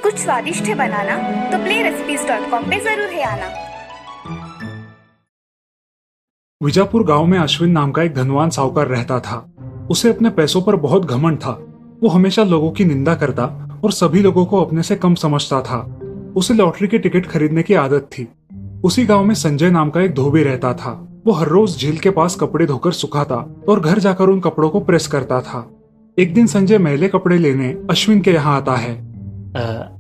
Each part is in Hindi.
कुछ स्वादिष्ट है बनाना तो playrecipes.com पे जरूर है आना। विजापुर गांव में अश्विन नाम का एक धनवान साहूकार रहता था। उसे अपने पैसों पर बहुत घमंड था। वो हमेशा लोगों की निंदा करता और सभी लोगों को अपने से कम समझता था। उसे लॉटरी के टिकट खरीदने की आदत थी। उसी गांव में संजय नाम का एक धोबी रहता था। वो हर रोज झील के पास कपड़े धोकर सुखाता और घर जाकर उन कपड़ों को प्रेस करता था। एक दिन संजय मैले कपड़े लेने अश्विन के यहाँ आता है।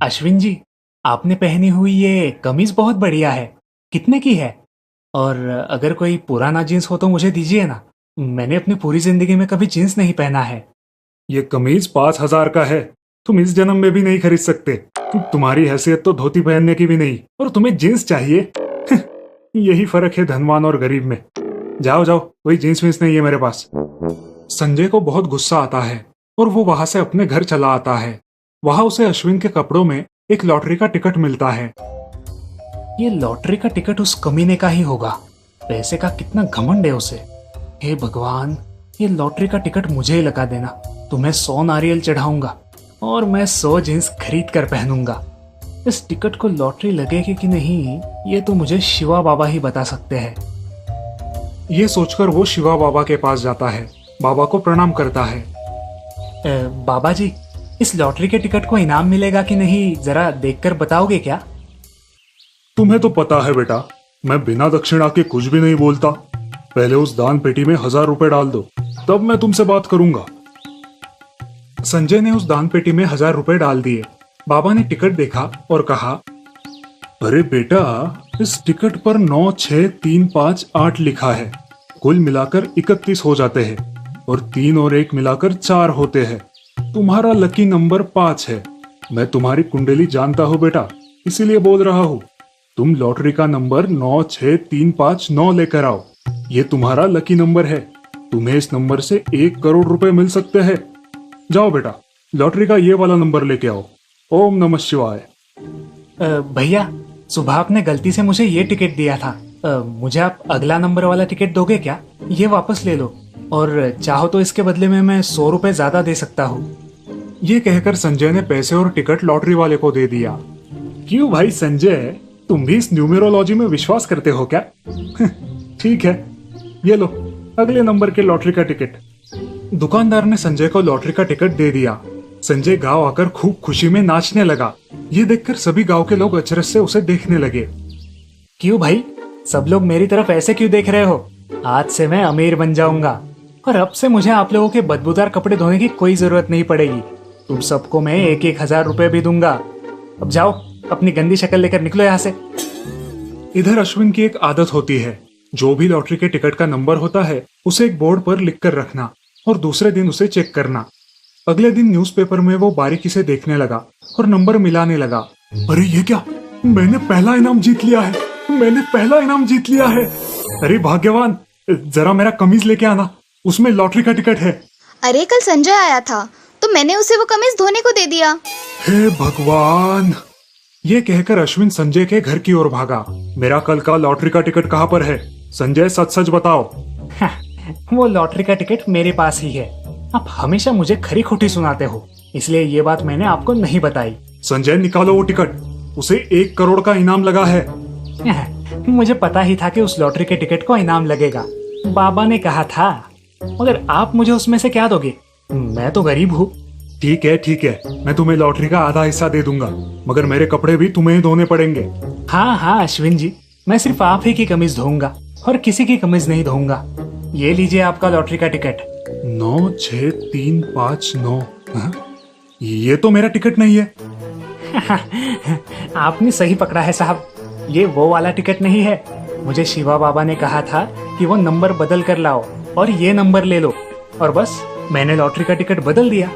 अश्विन जी, आपने पहनी हुई ये कमीज बहुत बढ़िया है। कितने की है? और अगर कोई पुराना जीन्स हो तो मुझे दीजिए ना। मैंने अपनी पूरी जिंदगी में कभी जीन्स नहीं पहना है। ये कमीज 5,000 का है। तुम इस जन्म में भी नहीं खरीद सकते। तुम्हारी हैसियत तो धोती पहनने की भी नहीं और तुम्हें जीन्स चाहिए। यही फर्क है धनवान और गरीब में। जाओ जाओ, कोई जीन्स वीन्स नहीं है मेरे पास। संजय को बहुत गुस्सा आता है और वो वहां से अपने घर चला आता है। वहां उसे अश्विन के कपड़ों में एक लॉटरी का टिकट मिलता है। ये लॉटरी का टिकट उस कमीने का ही होगा। पैसे का कितना घमंड है उसे। हे भगवान, ये लॉटरी का टिकट मुझे ही लगा देना तो मैं 100 नारियल चढ़ाऊंगा और मैं 100 जींस खरीद कर पहनूंगा। इस टिकट को लॉटरी लगेगी कि नहीं ये तो मुझे शिवा बाबा ही बता सकते हैं। ये सोचकर वो शिवा बाबा के पास जाता है। बाबा को प्रणाम करता है। बाबा जी, इस लॉटरी के टिकट को इनाम मिलेगा कि नहीं जरा देखकर बताओगे क्या? तुम्हें तो पता है बेटा, मैं बिना दक्षिणा के कुछ भी नहीं बोलता। पहले उस दान पेटी में 1,000 रुपए डाल दो, तब मैं तुमसे बात करूंगा। संजय ने उस दान पेटी में 1,000 रुपए डाल दिए। बाबा ने टिकट देखा और कहा, अरे बेटा, इस टिकट पर 9, 6, 3, 5, 8 लिखा है। कुल मिलाकर 31 हो जाते हैं और 3 और 1 मिलाकर 4 होते हैं। तुम्हारा लकी नंबर 5 है। मैं तुम्हारी कुंडली जानता हूँ बेटा, इसीलिए बोल रहा हूँ। तुम लॉटरी का नंबर 9, 6, 3, 5, 9 लेकर आओ। ये तुम्हारा लकी नंबर है। तुम्हें इस नंबर से 1 करोड़ रुपए मिल सकते हैं। जाओ बेटा, लॉटरी का ये वाला नंबर लेके आओ। ओम नमः शिवाय। भैया, सुबह आपने गलती से मुझे ये टिकट दिया था। मुझे आप अगला नंबर वाला टिकट दोगे क्या? ये वापस ले लो और चाहो तो इसके बदले में मैं 100 रुपए ज्यादा दे सकता हूँ। ये कहकर संजय ने पैसे और टिकट लॉटरी वाले को दे दिया। क्यों भाई संजय, तुम भी इस न्यूमेरोलॉजी में विश्वास करते हो क्या? ठीक है, ये लो अगले नंबर के लॉटरी का टिकट। दुकानदार ने संजय को लॉटरी का टिकट दे दिया। संजय गांव आकर खूब खुशी में नाचने लगा। ये देखकर सभी गांव के लोग अचरज से उसे देखने लगे। क्यों भाई, सब लोग मेरी तरफ ऐसे क्यों देख रहे हो? आज से मैं अमीर बन जाऊंगा और अब से मुझे आप लोगों के बदबूदार कपड़े धोने की कोई जरूरत नहीं पड़ेगी। तुम सबको मैं 1-1 हज़ार रुपए भी दूंगा। अब जाओ, अपनी गंदी शक्ल लेकर निकलो यहाँ से। इधर अश्विन की एक आदत होती है, जो भी लॉटरी के टिकट का नंबर होता है उसे एक बोर्ड पर लिख कर रखना और दूसरे दिन उसे चेक करना। अगले दिन न्यूज़पेपर में वो बारीकी से देखने लगा और नंबर मिलाने लगा। अरे ये क्या, मैंने पहला इनाम जीत लिया है। मैंने पहला इनाम जीत लिया है। अरे भाग्यवान, जरा मेरा कमीज लेके आना, उसमें लॉटरी का टिकट है। अरे कल संजय आया था तो मैंने उसे वो कमीज धोने को दे दिया। हे भगवान। ये कहकर अश्विन संजय के घर की ओर भागा। मेरा कल का लॉटरी का टिकट कहाँ पर है? संजय सच सच बताओ। वो लॉटरी का टिकट मेरे पास ही है। आप हमेशा मुझे खरी खोटी सुनाते हो, इसलिए ये बात मैंने आपको नहीं बताई। संजय निकालो वो टिकट, उसे 1 करोड़ का इनाम लगा है। मुझे पता ही था कि उस लॉटरी के टिकट को इनाम लगेगा। बाबा ने कहा था। मगर आप मुझे उसमें से क्या दोगे? मैं तो गरीब हूँ। ठीक है, मैं तुम्हें लॉटरी का आधा हिस्सा दे दूंगा, मगर मेरे कपड़े भी तुम्हें ही धोने पड़ेंगे। हाँ अश्विन जी, मैं सिर्फ आप ही की कमीज धोऊंगा और किसी की कमीज नहीं धोऊंगा। ये लीजिए आपका लॉटरी का टिकट। 9, 6, 3, 5, 9। ये तो मेरा टिकट नहीं है। आपने सही पकड़ा है साहब, ये वो वाला टिकट नहीं है। मुझे शिवा बाबा ने कहा था कि वो नंबर बदल कर लाओ और ये नंबर ले लो, और बस मैंने लॉटरी का टिकट बदल दिया।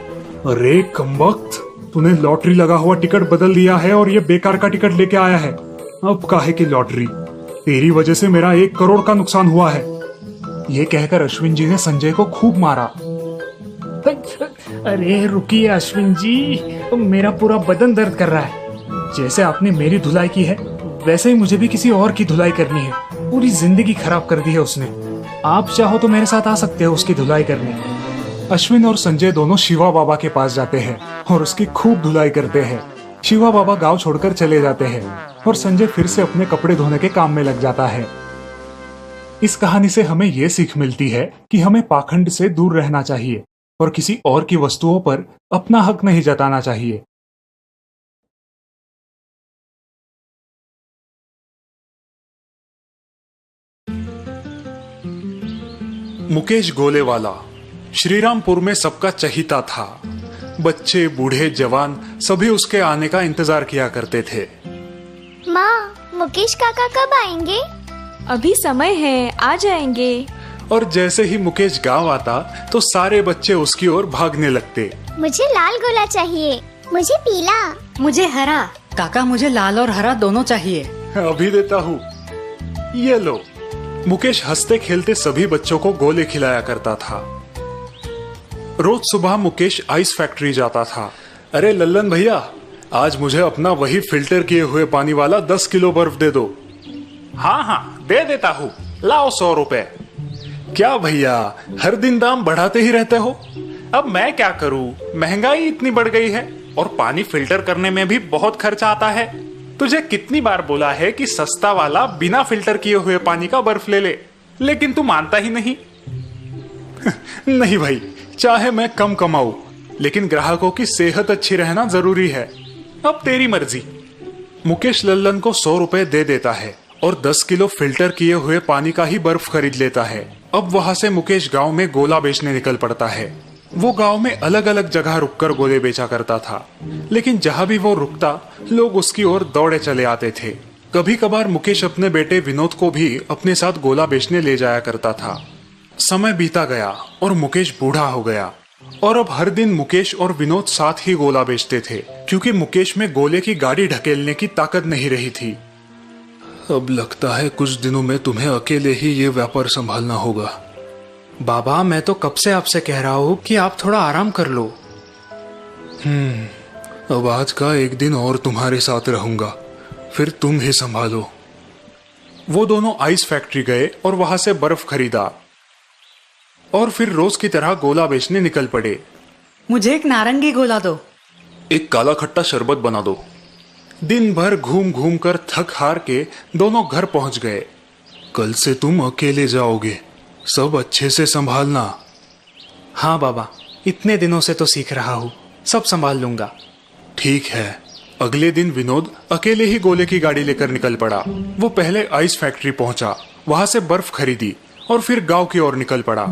अरे कमबख्त, तूने लॉटरी लगा हुआ टिकट बदल दिया है और ये बेकार का टिकट लेके आया है। अब काहे की लॉटरी? तेरी वजह से मेरा 1 करोड़ का नुकसान हुआ है। ये कहकर अश्विन जी ने संजय को खूब मारा। अरे रुकिए अश्विन जी, मेरा पूरा बदन दर्द कर रहा है। जैसे आपने मेरी धुलाई की है वैसे ही मुझे भी किसी और की धुलाई करनी है। पूरी जिंदगी खराब कर दी है उसने। आप चाहो तो मेरे साथ आ सकते हो उसकी धुलाई करने। अश्विन और संजय दोनों शिवा बाबा के पास जाते हैं और उसकी खूब धुलाई करते हैं। शिवा बाबा गांव छोड़कर चले जाते हैं और संजय फिर से अपने कपड़े धोने के काम में लग जाता है। इस कहानी से हमें यह सीख मिलती है कि हमें पाखंड से दूर रहना चाहिए और किसी और की वस्तुओं पर अपना हक नहीं जताना चाहिए। मुकेश गोलेवाला श्रीरामपुर में सबका चहीता था। बच्चे, बूढ़े, जवान सभी उसके आने का इंतजार किया करते थे। माँ, मुकेश काका कब आएंगे? अभी समय है, आ जाएंगे। और जैसे ही मुकेश गांव आता तो सारे बच्चे उसकी ओर भागने लगते। मुझे लाल गोला चाहिए। मुझे पीला। मुझे हरा। काका मुझे लाल और हरा दोनों चाहिए। अभी देता हूँ, ये लो। मुकेश हंसते खेलते सभी बच्चों को गोले खिलाया करता था। रोज सुबह मुकेश आइस फैक्ट्री जाता था। अरे लल्लन भैया, आज मुझे अपना वही फिल्टर किए हुए पानी वाला 10 किलो बर्फ दे दो। हाँ हाँ, दे देता हूँ, लाओ 100 रुपए। क्या भैया, हर दिन दाम बढ़ाते ही रहते हो। अब मैं क्या करूँ, महंगाई इतनी बढ़ गई है और पानी फिल्टर करने में भी बहुत खर्चा आता है। तुझे कितनी बार बोला है कि सस्ता वाला बिना फिल्टर किए हुए पानी का बर्फ ले ले, लेकिन तू मानता ही नहीं। नहीं भाई, चाहे मैं कम कमाऊं, लेकिन ग्राहकों की सेहत अच्छी रहना जरूरी है। अब तेरी मर्जी। मुकेश लल्लन को 100 रुपए दे देता है और 10 किलो फिल्टर किए हुए पानी का ही बर्फ खरीद लेता है। अब वहां से मुकेश गांव में गोला बेचने निकल पड़ता है। वो गांव में अलग अलग जगह रुककर गोले बेचा करता था, लेकिन जहां भी वो रुकता लोग उसकी ओर दौड़े चले आते थे। कभी कभार मुकेश अपने बेटे विनोद को भी अपने साथ गोला बेचने ले जाया करता था। समय बीता गया और मुकेश बूढ़ा हो गया और अब हर दिन मुकेश और विनोद साथ ही गोला बेचते थे, क्योंकि मुकेश में गोले की गाड़ी ढकेलने की ताकत नहीं रही थी। अब लगता है कुछ दिनों में तुम्हें अकेले ही ये व्यापार संभालना होगा। बाबा, मैं तो कब से आपसे कह रहा हूँ कि आप थोड़ा आराम कर लो। अब आज का एक दिन और तुम्हारे साथ रहूंगा, फिर तुम ही संभालो। वो दोनों आइस फैक्ट्री गए और वहां से बर्फ खरीदा और फिर रोज की तरह गोला बेचने निकल पड़े। मुझे एक नारंगी गोला दो। एक काला खट्टा शरबत बना दो। दिन भर घूम घूम कर थक हार के दोनों घर पहुंच गए। कल से तुम अकेले जाओगे, सब अच्छे से संभालना। हाँ बाबा, इतने दिनों से तो सीख रहा हूँ, सब संभाल लूंगा। ठीक है। अगले दिन विनोद अकेले ही गोले की गाड़ी लेकर निकल पड़ा। वो पहले आइस फैक्ट्री पहुंचा, वहां से बर्फ खरीदी और फिर गांव की ओर निकल पड़ा।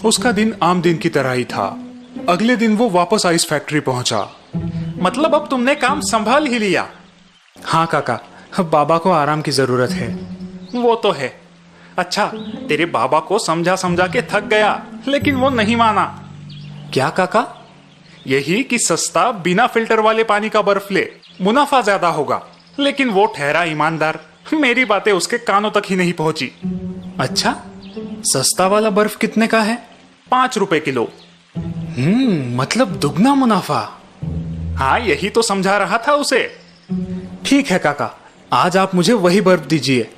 उसका दिन आम दिन की तरह ही था। अगले दिन वो वापस आइस फैक्ट्री पहुंचा। मतलब अब तुमने काम संभाल ही लिया? हाँ काका, अब बाबा को आराम की जरूरत है। वो तो है। अच्छा, तेरे बाबा को समझा समझा के थक गया, लेकिन वो नहीं माना। क्या काका? यही कि सस्ता बिना फिल्टर वाले पानी का बर्फ ले, मुनाफा ज्यादा होगा। लेकिन वो ठहरा ईमानदार। मेरी बातें उसके कानों तक ही नहीं पहुंची। अच्छा, सस्ता वाला बर्फ कितने का है? 5 रुपए किलो। मतलब दुगना मुनाफा। हाँ, यही तो समझा रहा था उसे। ठीक है काका, आज आप मुझे वही बर्फ दीजिए।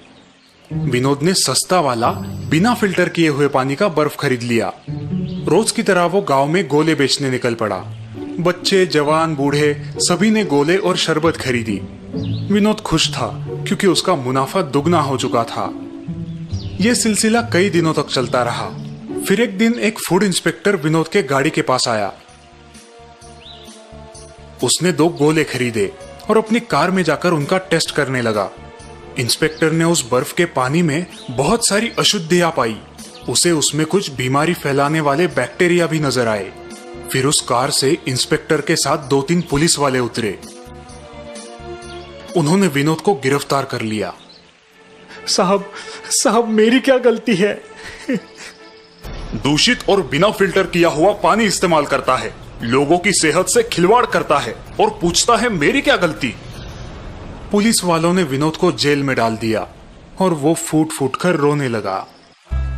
विनोद ने सस्ता वाला बिना फिल्टर किए हुए पानी का बर्फ खरीद लिया। रोज की तरह वो गांव में गोले बेचने निकल पड़ा। बच्चे, जवान, बूढ़े सभी ने गोले और शरबत खरीदी। विनोद खुश था क्योंकि उसका मुनाफा दुगना हो चुका था। यह सिलसिला कई दिनों तक चलता रहा। फिर एक दिन एक फूड इंस्पेक्टर विनोद के गाड़ी के पास आया। उसने 2 गोले खरीदे और अपनी कार में जाकर उनका टेस्ट करने लगा। इंस्पेक्टर ने उस बर्फ के पानी में बहुत सारी अशुद्धियां पाई। उसे उसमें कुछ बीमारी फैलाने वाले बैक्टीरिया भी नजर आए। फिर उस कार से इंस्पेक्टर के साथ 2-3 पुलिस वाले उतरे। उन्होंने विनोद को गिरफ्तार कर लिया। साहब मेरी क्या गलती है? दूषित और बिना फिल्टर किया हुआ पानी इस्तेमाल करता है, लोगों की सेहत से खिलवाड़ करता है और पूछता है मेरी क्या गलती। पुलिस वालों ने विनोद को जेल में डाल दिया और वो फूट फूट कर रोने लगा।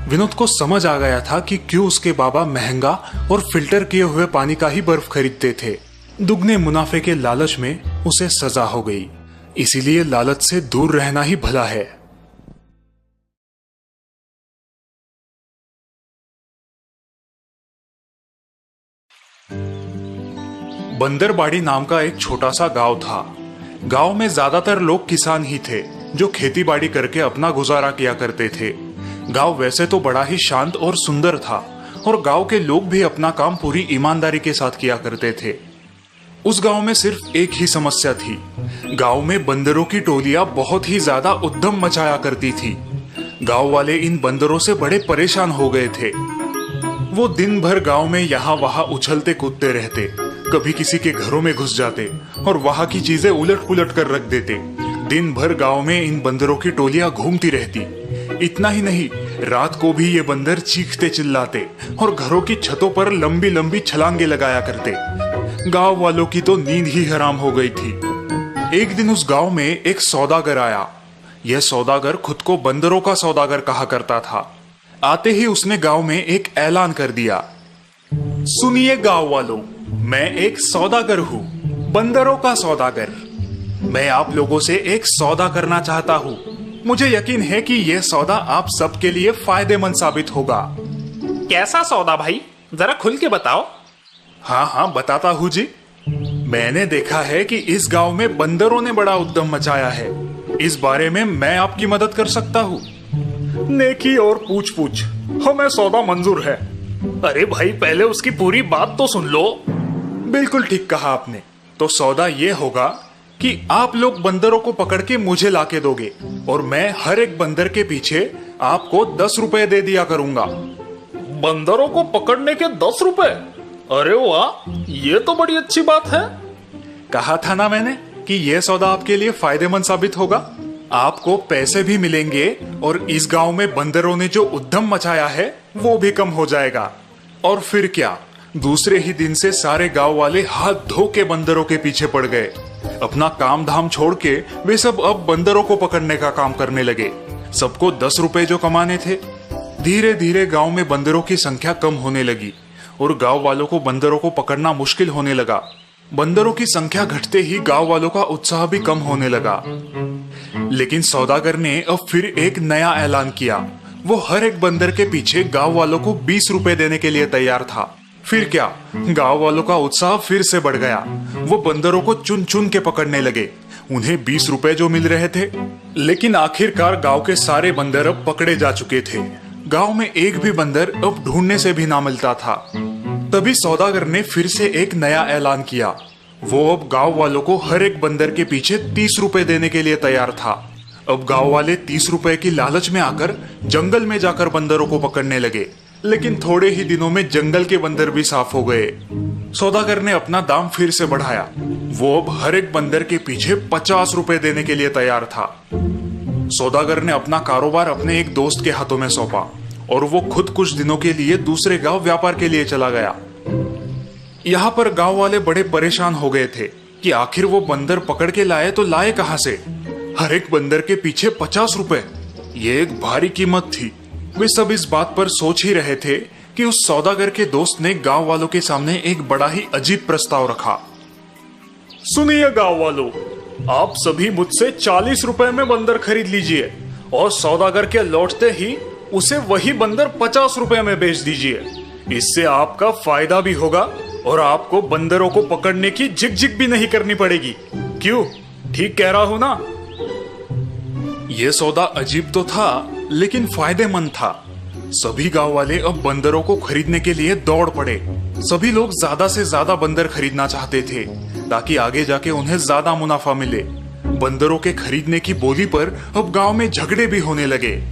विनोद को समझ आ गया था कि क्यों उसके बाबा महंगा और फिल्टर किए हुए पानी का ही बर्फ खरीदते थे। दुगने मुनाफे के लालच में उसे सजा हो गई। इसीलिए लालच से दूर रहना ही भला है। बंदरबाड़ी नाम का एक छोटा सा गांव था। गांव में ज्यादातर लोग किसान ही थे जो खेती बाड़ी करके अपना गुजारा किया करते थे। गांव वैसे तो बड़ा ही शांत और सुंदर था और गांव के लोग भी अपना काम पूरी ईमानदारी के साथ किया करते थे। उस गांव में सिर्फ एक ही समस्या थी। गांव में बंदरों की टोलियां बहुत ही ज्यादा उद्यम मचाया करती थी। गांव वाले इन बंदरों से बड़े परेशान हो गए थे। वो दिन भर गांव में यहाँ वहां उछलते कूदते रहते, कभी किसी के घरों में घुस जाते और वहां की चीजें उलट पुलट कर रख देते। दिन भर गांव में इन बंदरों की टोलियां घूमती रहती। इतना ही नहीं, रात को भी ये बंदर चीखते चिल्लाते और घरों की छतों पर लंबी लंबी छलांगे लगाया करते। गांव वालों की तो नींद ही हराम हो गई थी। एक दिन उस गांव में एक सौदागर आया। यह सौदागर खुद को बंदरों का सौदागर कहा करता था। आते ही उसने गांव में एक ऐलान कर दिया, सुनिए गांव वालों, मैं एक सौदागर हूँ, बंदरों का सौदागर। मैं आप लोगों से एक सौदा करना चाहता हूँ। मुझे यकीन है कि यह सौदा आप सबके लिए फायदेमंद साबित होगा। कैसा सौदा भाई, जरा खुल के बताओ। हाँ बताता हूँ जी। मैंने देखा है कि इस गांव में बंदरों ने बड़ा उद्यम मचाया है। इस बारे में मैं आपकी मदद कर सकता हूँ। नेकी और पूछ पूछ, हमें सौदा मंजूर है। अरे भाई, पहले उसकी पूरी बात तो सुन लो। बिल्कुल ठीक कहा आपने। तो सौदा ये होगा कि आप लोग बंदरों को पकड़ के मुझे लाके दोगे और मैं हर एक बंदर के पीछे आपको 10 रुपए दे दिया करूंगा। बंदरों को पकड़ने के 10 रुपए? अरे वाह, ये तो बड़ी अच्छी बात है। कहा था ना मैंने कि यह सौदा आपके लिए फायदेमंद साबित होगा। आपको पैसे भी मिलेंगे और इस गांव में बंदरों ने जो उद्यम मचाया है वो भी कम हो जाएगा। और फिर क्या, दूसरे ही दिन से सारे गांव वाले हाथ धो के बंदरों के पीछे पड़ गए। अपना काम धाम छोड़ के वे सब अब बंदरों को पकड़ने का काम करने लगे। सबको 10 रुपए जो कमाने थे। धीरे धीरे गांव में बंदरों की संख्या कम होने लगी और गांव वालों को बंदरों को पकड़ना मुश्किल होने लगा। बंदरों की संख्या घटते ही गांव वालों का उत्साह भी कम होने लगा। लेकिन सौदागर ने अब फिर एक नया ऐलान किया। वो हर एक बंदर के पीछे गांव वालों को 20 रुपए देने के लिए तैयार था। फिर क्या, गांव वालों का उत्साह फिर से बढ़ गया। वो बंदरों को चुन चुन के पकड़ने लगे। उन्हें 20 रुपए जो मिल रहे थे। लेकिन आखिरकार गांव के सारे बंदर अब पकड़े जा चुके थे। गांव में एक भी बंदर अब ढूंढने से भी ना मिलता था। तभी सौदागर ने फिर से एक नया ऐलान किया। वो अब गांव वालों को हर एक बंदर के पीछे 30 रुपए देने के लिए तैयार था। अब गांव वाले 30 रुपए की लालच में आकर जंगल में जाकर बंदरों को पकड़ने लगे। लेकिन थोड़े ही दिनों में जंगल के बंदर भी साफ हो गए। सौदागर ने अपना दाम फिर से बढ़ाया। वो अब हर एक बंदर के पीछे 50 रुपए देने के लिए तैयार था। सौदागर ने अपना कारोबार अपने एक दोस्त के हाथों में सौंपा और वो खुद कुछ दिनों के लिए दूसरे गांव व्यापार के लिए चला गया। यहाँ पर गांव वाले बड़े परेशान हो गए थे कि आखिर वो बंदर पकड़ के लाए तो लाए कहां से। हर एक बंदर के पीछे 50 रुपए, ये एक भारी कीमत थी। वे सब इस बात पर सोच ही रहे थे कि उस सौदागर के दोस्त ने गांव वालों के सामने एक बड़ा ही अजीब प्रस्ताव रखा। सुनिए गांव वालों, आप सभी मुझसे 40 रुपए में बंदर खरीद लीजिए और सौदागर के लौटते ही उसे वही बंदर 50 रुपए में बेच दीजिए। इससे आपका फायदा भी होगा और आपको बंदरों को पकड़ने की झिक-झिक भी नहीं करनी पड़ेगी। क्यों, ठीक कह रहा हूं ना? यह सौदा अजीब तो था लेकिन फायदेमंद था। सभी गांव वाले अब बंदरों को खरीदने के लिए दौड़ पड़े। सभी लोग ज्यादा से ज्यादा बंदर खरीदना चाहते थे ताकि आगे जाके उन्हें ज्यादा मुनाफा मिले। बंदरों के खरीदने की बोली पर अब गांव में झगड़े भी होने लगे।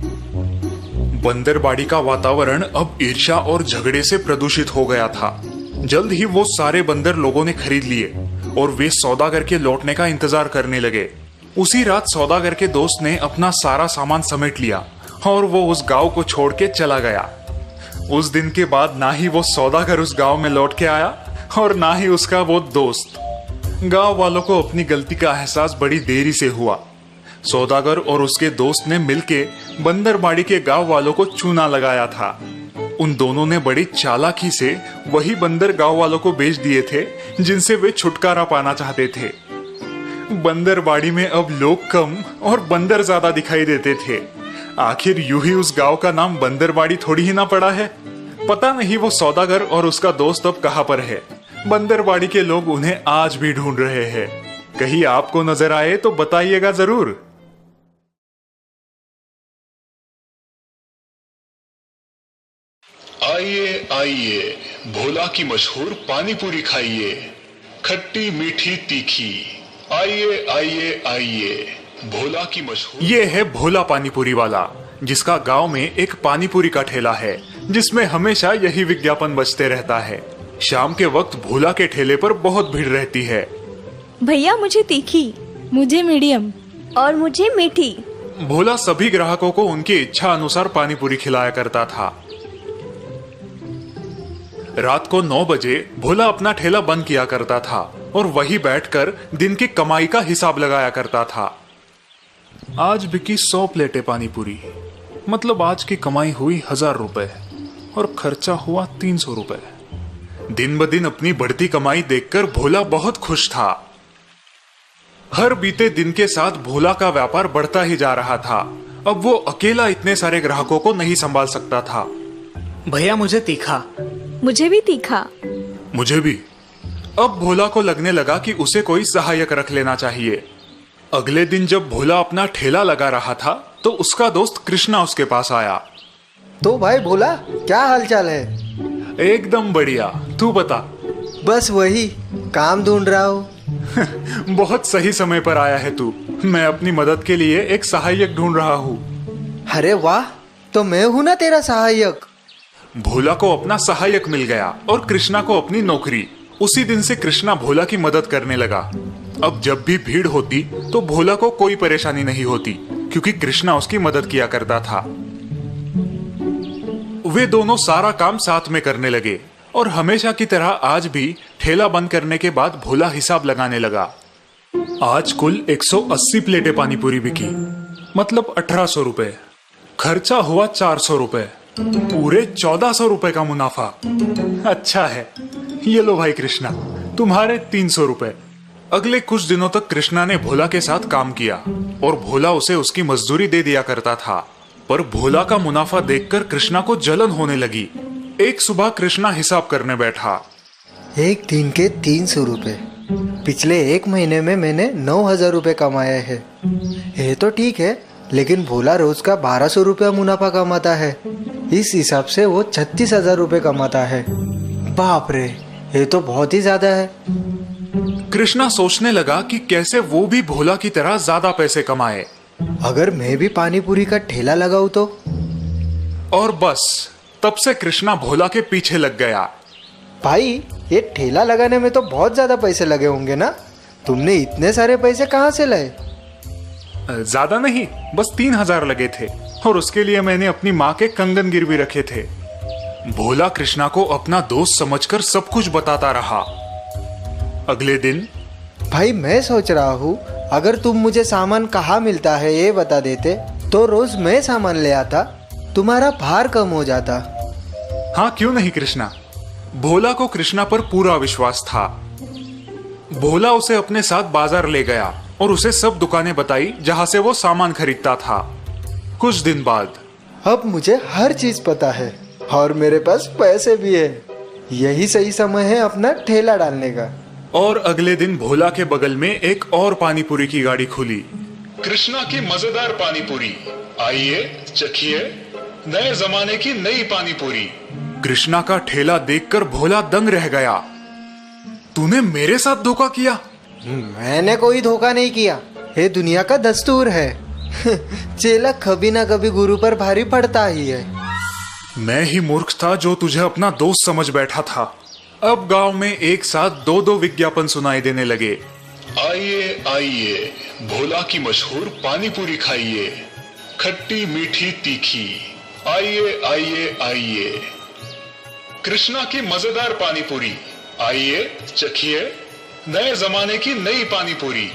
बंदरबाड़ी का वातावरण अब ईर्ष्या और झगड़े से प्रदूषित हो गया था। जल्द ही वो सारे बंदर लोगों ने खरीद लिए और वे सौदागर के लौटने का इंतजार करने लगे। उसी रात सौदागर के दोस्त ने अपना सारा सामान समेट लिया और वो उस गांव को छोड़ के चला गया। उस दिन के बाद ना ही वो सौदागर उस गांव में लौट के आया और ना ही उसका वो दोस्त। गांव वालों को अपनी गलती का एहसास बड़ी देरी से हुआ। सौदागर और उसके दोस्त ने मिलके बंदरबाड़ी के गांव वालों को चूना लगाया था। उन दोनों ने बड़ी चालाकी से वही बंदर गांव वालों को बेच दिए थे जिनसे वे छुटकारा पाना चाहते थे। बंदरबाड़ी में अब लोग कम और बंदर ज्यादा दिखाई देते थे। आखिर यूं ही उस गांव का नाम बंदरबाड़ी थोड़ी ही ना पड़ा है। पता नहीं वो सौदागर और उसका दोस्त अब कहां पर है। बंदरबाड़ी के लोग उन्हें आज भी ढूंढ रहे हैं। कहीं आपको नजर आए तो बताइएगा जरूर। आइए आइए, भोला की मशहूर पानी पूरी खाइए, खट्टी मीठी तीखी। आइए आइए आइए, भोला की मशहूर। ये है भोला पानीपुरी वाला, जिसका गांव में एक पानीपुरी का ठेला है, जिसमें हमेशा यही विज्ञापन बजते रहता है। शाम के वक्त भोला के ठेले पर बहुत भीड़ रहती है। भैया मुझे तीखी, मुझे मीडियम और मुझे मीठी। भोला सभी ग्राहकों को उनकी इच्छा अनुसार पानीपुरी खिलाया करता था। रात को 9 बजे भोला अपना ठेला बंद किया करता था और वही बैठकर दिन की कमाई का हिसाब लगाया करता था। आज बिकी 100 प्लेटें पानीपुरी, मतलब आज की कमाई हुई 1000 रुपए और खर्चा हुआ 300 रुपए। दिन ब दिन अपनी बढ़ती कमाई देखकर भोला बहुत खुश था। हर बीते दिन के साथ भोला का व्यापार बढ़ता ही जा रहा था। अब वो अकेला इतने सारे ग्राहकों को नहीं संभाल सकता था। भैया मुझे तीखा। मुझे भी तीखा। मुझे भी। अब भोला को लगने लगा कि उसे कोई सहायक रख लेना चाहिए। अगले दिन जब भोला अपना ठेला लगा रहा था तो उसका दोस्त कृष्णा उसके पास आया। तो भाई भोला, क्या हालचाल है? एकदम बढ़िया, तू बता। बस वही काम ढूंढ रहा हूँ। बहुत सही समय पर आया है तू। मैं अपनी मदद के लिए एक सहायक ढूंढ रहा हूँ। अरे वाह, तो मैं हूँ ना तेरा सहायक। भोला को अपना सहायक मिल गया और कृष्णा को अपनी नौकरी। उसी दिन से कृष्णा भोला की मदद करने लगा। अब जब भी भीड़ होती तो भोला को कोई परेशानी नहीं होती, क्योंकि कृष्णा उसकी मदद किया करता था। वे दोनों सारा काम साथ में करने लगे और हमेशा की तरह आज भी ठेला बंद करने के बाद भोला हिसाब लगाने लगा। आज कुल 180 प्लेटें पानीपुरी बिकी, मतलब 1800 रुपए। खर्चा हुआ 400 रुपए, पूरे 1400 रुपए का मुनाफा। अच्छा है, ये लो भाई कृष्णा, तुम्हारे 300 रुपए। अगले कुछ दिनों तक कृष्णा ने भोला के साथ काम किया और भोला उसे उसकी मजदूरी दे दिया करता था। पर भोला का मुनाफा देखकर कृष्णा को जलन होने लगी। एक सुबह कृष्णा हिसाब करने बैठा। एक दिन के 300 रुपए, पिछले एक महीने में मैंने 9000 रुपए कमाए हैं। ये तो ठीक है, लेकिन भोला रोज का 1200 रुपया मुनाफा कमाता है। इस हिसाब से वो 36,000 रुपए कमाता है। बाप रे, ये तो बहुत ही ज्यादा है। कृष्णा सोचने लगा कि कैसे वो भी भोला की तरह ज्यादा पैसे कमाए। अगर मैं भी पानीपुरी का ठेला लगाऊं तो? और बस तब से कृष्णा भोला के पीछे लग गया। भाई, ये ठेला लगाने में तो बहुत ज्यादा पैसे लगे होंगे ना? तुमने इतने सारे पैसे कहाँ से लाए? ज्यादा नहीं, बस 3000 लगे थे और उसके लिए मैंने अपनी माँ के कंगन गिरवी रखे थे। भोला कृष्णा को अपना दोस्त समझकर सब कुछ बताता रहा। अगले दिन, भाई मैं सोच रहा हूँ अगर तुम मुझे सामान कहाँ मिलता है ये बता देते तो रोज मैं सामान ले आता, तुम्हारा भार कम हो जाता। हाँ क्यों नहीं कृष्णा। भोला को कृष्णा पर पूरा विश्वास था। भोला उसे अपने साथ बाजार ले गया और उसे सब दुकानें बताई जहां से वो सामान खरीदता था। कुछ दिन बाद, अब मुझे हर चीज पता है और मेरे पास पैसे भी है। यही सही समय है अपना ठेला डालने का। और अगले दिन भोला के बगल में एक और पानीपुरी की गाड़ी खुली। कृष्णा की मजेदार पानीपुरी, आइए चखिए, नए जमाने की नई पानीपुरी। कृष्णा का ठेला देखकर भोला दंग रह गया। तूने मेरे साथ धोखा किया? मैंने कोई धोखा नहीं किया, ये दुनिया का दस्तूर है। चेला कभी ना कभी गुरु पर भारी पड़ता ही है। मैं ही मूर्ख था जो तुझे अपना दोस्त समझ बैठा था। अब गांव में एक साथ 2-2 विज्ञापन सुनाई देने लगे। आइए आइए, भोला की मशहूर पानीपुरी खाइए, खट्टी मीठी तीखी। आइए आइए आइए, कृष्णा की मजेदार पानीपुरी, आइए चखिए, नए जमाने की नई पानीपुरी।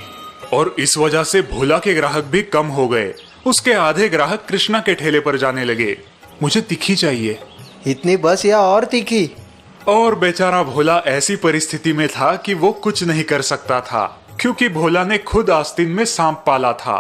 और इस वजह से भोला के ग्राहक भी कम हो गए। उसके आधे ग्राहक कृष्णा के ठेले पर जाने लगे। मुझे तीखी चाहिए। इतनी बस या और तीखी? और बेचारा भोला ऐसी परिस्थिति में था कि वो कुछ नहीं कर सकता था, क्योंकि भोला ने खुद आस्तीन में सांप पाला था।